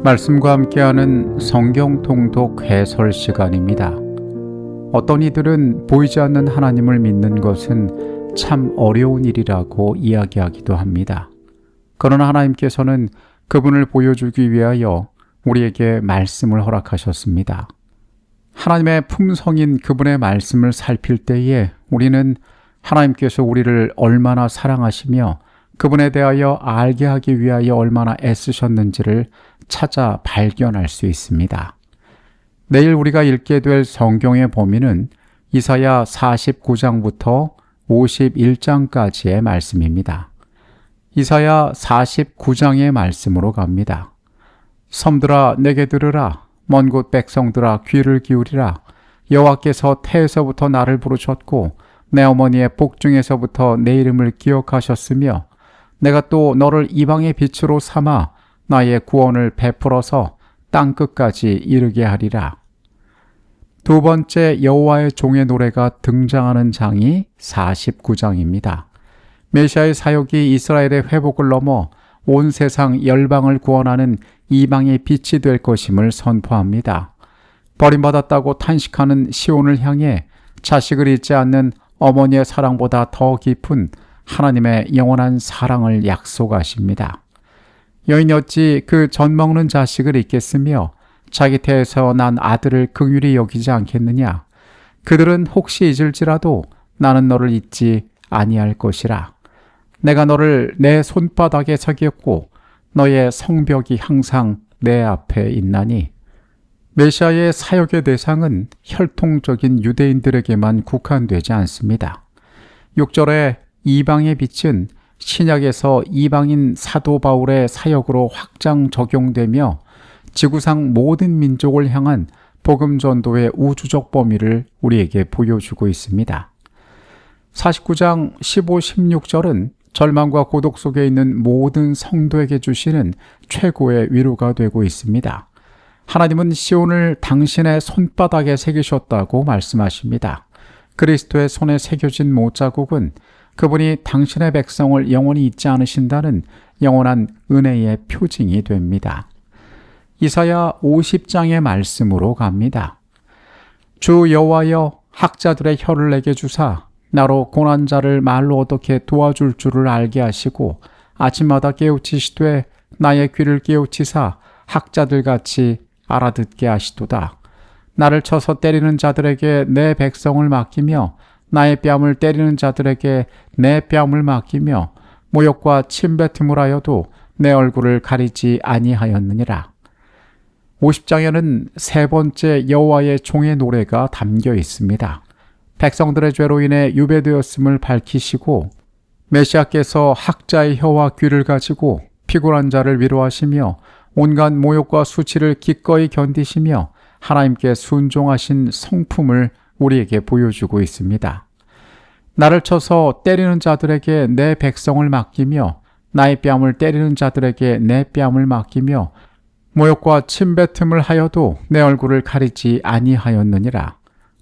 말씀과 함께하는 성경 통독 해설 시간입니다. 어떤 이들은 보이지 않는 하나님을 믿는 것은 참 어려운 일이라고 이야기하기도 합니다. 그러나 하나님께서는 그분을 보여주기 위하여 우리에게 말씀을 허락하셨습니다. 하나님의 품성인 그분의 말씀을 살필 때에 우리는 하나님께서 우리를 얼마나 사랑하시며 그분에 대하여 알게 하기 위하여 얼마나 애쓰셨는지를 찾아 발견할 수 있습니다. 내일 우리가 읽게 될 성경의 범위는 이사야 49장부터 51장까지의 말씀입니다. 이사야 49장의 말씀으로 갑니다. 섬들아 내게 들으라. 먼 곳 백성들아 귀를 기울이라. 여호와께서 태에서부터 나를 부르셨고 내 어머니의 복중에서부터 내 이름을 기억하셨으며 내가 또 너를 이방의 빛으로 삼아 나의 구원을 베풀어서 땅끝까지 이르게 하리라. 두 번째 여호와의 종의 노래가 등장하는 장이 49장입니다. 메시아의 사역이 이스라엘의 회복을 넘어 온 세상 열방을 구원하는 이방의 빛이 될 것임을 선포합니다. 버림받았다고 탄식하는 시온을 향해 자식을 잊지 않는 어머니의 사랑보다 더 깊은 하나님의 영원한 사랑을 약속하십니다. 여인이 어찌 그 젖먹는 자식을 잊겠으며 자기 태에서 난 아들을 긍휼히 여기지 않겠느냐. 그들은 혹시 잊을지라도 나는 너를 잊지 아니할 것이라. 내가 너를 내 손바닥에 새겼고 너의 성벽이 항상 내 앞에 있나니. 메시아의 사역의 대상은 혈통적인 유대인들에게만 국한되지 않습니다. 6절에 이방의 빛은 신약에서 이방인 사도 바울의 사역으로 확장 적용되며 지구상 모든 민족을 향한 복음 전도의 우주적 범위를 우리에게 보여주고 있습니다. 49장 15, 16절은 절망과 고독 속에 있는 모든 성도에게 주시는 최고의 위로가 되고 있습니다. 하나님은 시온을 당신의 손바닥에 새기셨다고 말씀하십니다. 그리스도의 손에 새겨진 못자국은 그분이 당신의 백성을 영원히 잊지 않으신다는 영원한 은혜의 표징이 됩니다. 이사야 50장의 말씀으로 갑니다. 주 여호와여 학자들의 혀를 내게 주사 나로 고난 자를 말로 어떻게 도와줄 줄을 알게 하시고 아침마다 깨우치시되 나의 귀를 깨우치사 학자들같이 알아듣게 하시도다. 나를 쳐서 때리는 자들에게 내 백성을 맡기며 나의 뺨을 때리는 자들에게 내 뺨을 맡기며 모욕과 침뱉음을 하여도 내 얼굴을 가리지 아니하였느니라. 50장에는 세 번째 여호와의 종의 노래가 담겨 있습니다. 백성들의 죄로 인해 유배되었음을 밝히시고 메시아께서 학자의 혀와 귀를 가지고 피곤한 자를 위로하시며 온갖 모욕과 수치를 기꺼이 견디시며 하나님께 순종하신 성품을 우리에게 보여주고 있습니다. 나를 쳐서 때리는 자들에게 내 백성을 맡기며 나의 뺨을 때리는 자들에게 내 뺨을 맡기며 모욕과 침뱉음을 하여도 내 얼굴을 가리지 아니하였느니라.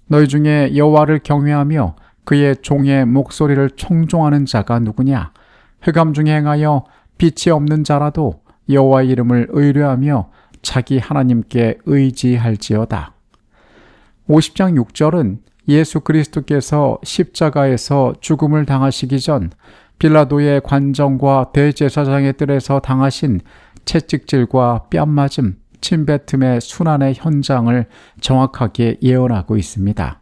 너희 중에 여호와를 경외하며 그의 종의 목소리를 청종하는 자가 누구냐? 흑암 중에 행하여 빛이 없는 자라도 여호와의 이름을 의뢰하며 자기 하나님께 의지할지어다. 50장 6절은 예수 그리스도께서 십자가에서 죽음을 당하시기 전 빌라도의 관정과 대제사장의 뜰에서 당하신 채찍질과 뺨맞음, 침뱉음의 순환의 현장을 정확하게 예언하고 있습니다.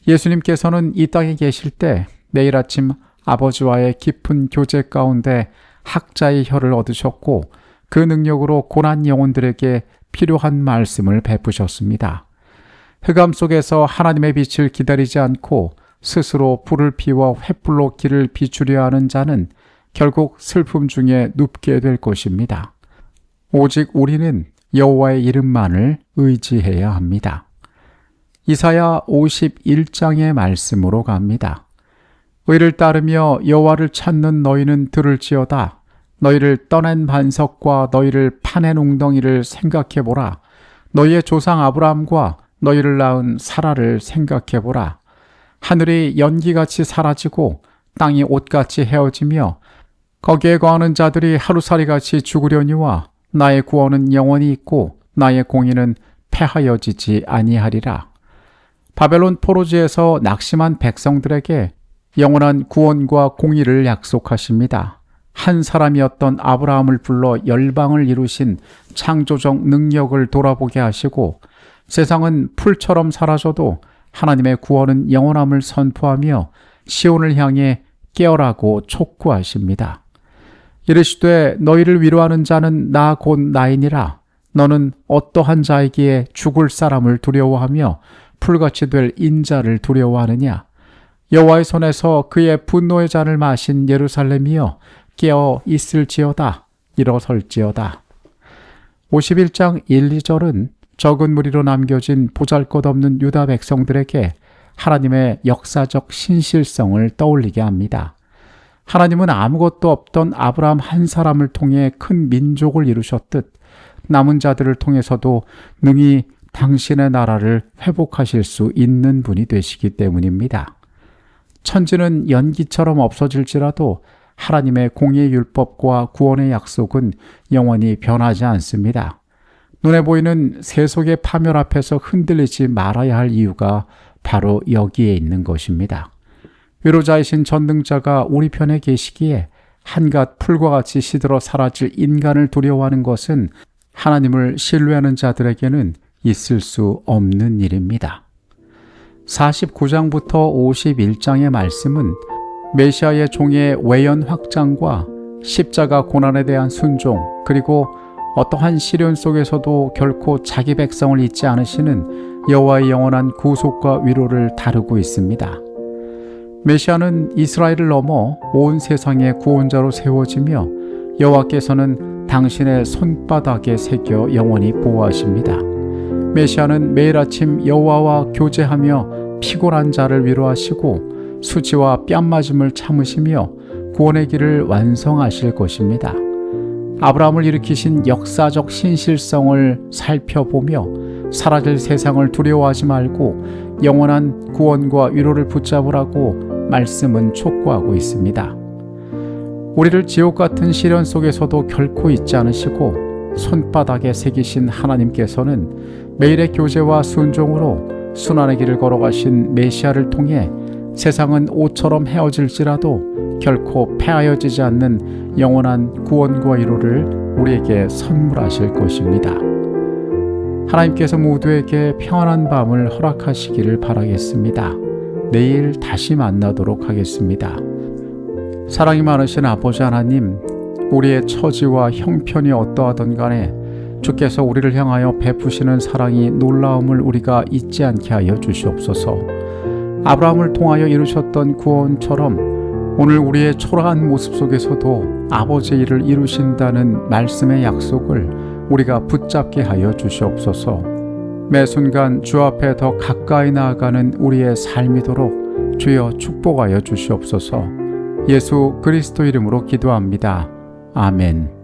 예수님께서는 이 땅에 계실 때 매일 아침 아버지와의 깊은 교제 가운데 학자의 혀를 얻으셨고 그 능력으로 고난 영혼들에게 필요한 말씀을 베푸셨습니다. 흑암 속에서 하나님의 빛을 기다리지 않고 스스로 불을 피워 횃불로 길을 비추려 하는 자는 결국 슬픔 중에 눕게 될 것입니다. 오직 우리는 여호와의 이름만을 의지해야 합니다. 이사야 51장의 말씀으로 갑니다. 의를 따르며 여호와를 찾는 너희는 들을지어다. 너희를 떠난 반석과 너희를 파낸 웅덩이를 생각해보라. 너희의 조상 아브라함과 너희를 낳은 사라를 생각해보라. 하늘이 연기같이 사라지고 땅이 옷같이 헤어지며 거기에 거하는 자들이 하루살이같이 죽으려니와 나의 구원은 영원히 있고 나의 공의는 패하여지지 아니하리라. 바벨론 포로지에서 낙심한 백성들에게 영원한 구원과 공의를 약속하십니다. 한 사람이었던 아브라함을 불러 열방을 이루신 창조적 능력을 돌아보게 하시고 세상은 풀처럼 사라져도 하나님의 구원은 영원함을 선포하며 시온을 향해 깨어라고 촉구하십니다. 이르시되 너희를 위로하는 자는 나 곧 나이니라. 너는 어떠한 자이기에 죽을 사람을 두려워하며 풀같이 될 인자를 두려워하느냐. 여호와의 손에서 그의 분노의 잔을 마신 예루살렘이여 깨어 있을지어다. 일어설지어다. 51장 1, 2절은 적은 무리로 남겨진 보잘것없는 유다 백성들에게 하나님의 역사적 신실성을 떠올리게 합니다. 하나님은 아무것도 없던 아브라함 한 사람을 통해 큰 민족을 이루셨듯 남은 자들을 통해서도 능히 당신의 나라를 회복하실 수 있는 분이 되시기 때문입니다. 천지는 연기처럼 없어질지라도 하나님의 공의의 율법과 구원의 약속은 영원히 변하지 않습니다. 눈에 보이는 세속의 파멸 앞에서 흔들리지 말아야 할 이유가 바로 여기에 있는 것입니다. 위로자이신 전능자가 우리 편에 계시기에 한갓 풀과 같이 시들어 사라질 인간을 두려워하는 것은 하나님을 신뢰하는 자들에게는 있을 수 없는 일입니다. 49장부터 51장의 말씀은 메시아의 종의 외연 확장과 십자가 고난에 대한 순종, 그리고 어떠한 시련 속에서도 결코 자기 백성을 잊지 않으시는 여호와의 영원한 구속과 위로를 다루고 있습니다. 메시아는 이스라엘을 넘어 온 세상의 구원자로 세워지며 여호와께서는 당신의 손바닥에 새겨 영원히 보호하십니다. 메시아는 매일 아침 여호와와 교제하며 피곤한 자를 위로하시고 수치와 뺨맞음을 참으시며 구원의 길을 완성하실 것입니다. 아브라함을 일으키신 역사적 신실성을 살펴보며 사라질 세상을 두려워하지 말고 영원한 구원과 위로를 붙잡으라고 말씀은 촉구하고 있습니다. 우리를 지옥 같은 시련 속에서도 결코 잊지 않으시고 손바닥에 새기신 하나님께서는 매일의 교제와 순종으로 순환의 길을 걸어가신 메시아를 통해 세상은 옷처럼 헤어질지라도 결코 패하여지지 않는 영원한 구원과 위로를 우리에게 선물하실 것입니다. 하나님께서 모두에게 평안한 밤을 허락하시기를 바라겠습니다. 내일 다시 만나도록 하겠습니다. 사랑이 많으신 아버지 하나님, 우리의 처지와 형편이 어떠하든 간에 주께서 우리를 향하여 베푸시는 사랑이 놀라움을 우리가 잊지 않게 하여 주시옵소서. 아브라함을 통하여 이루셨던 구원처럼 오늘 우리의 초라한 모습 속에서도 아버지의 일을 이루신다는 말씀의 약속을 우리가 붙잡게 하여 주시옵소서. 매 순간 주 앞에 더 가까이 나아가는 우리의 삶이도록 주여 축복하여 주시옵소서. 예수 그리스도 이름으로 기도합니다. 아멘.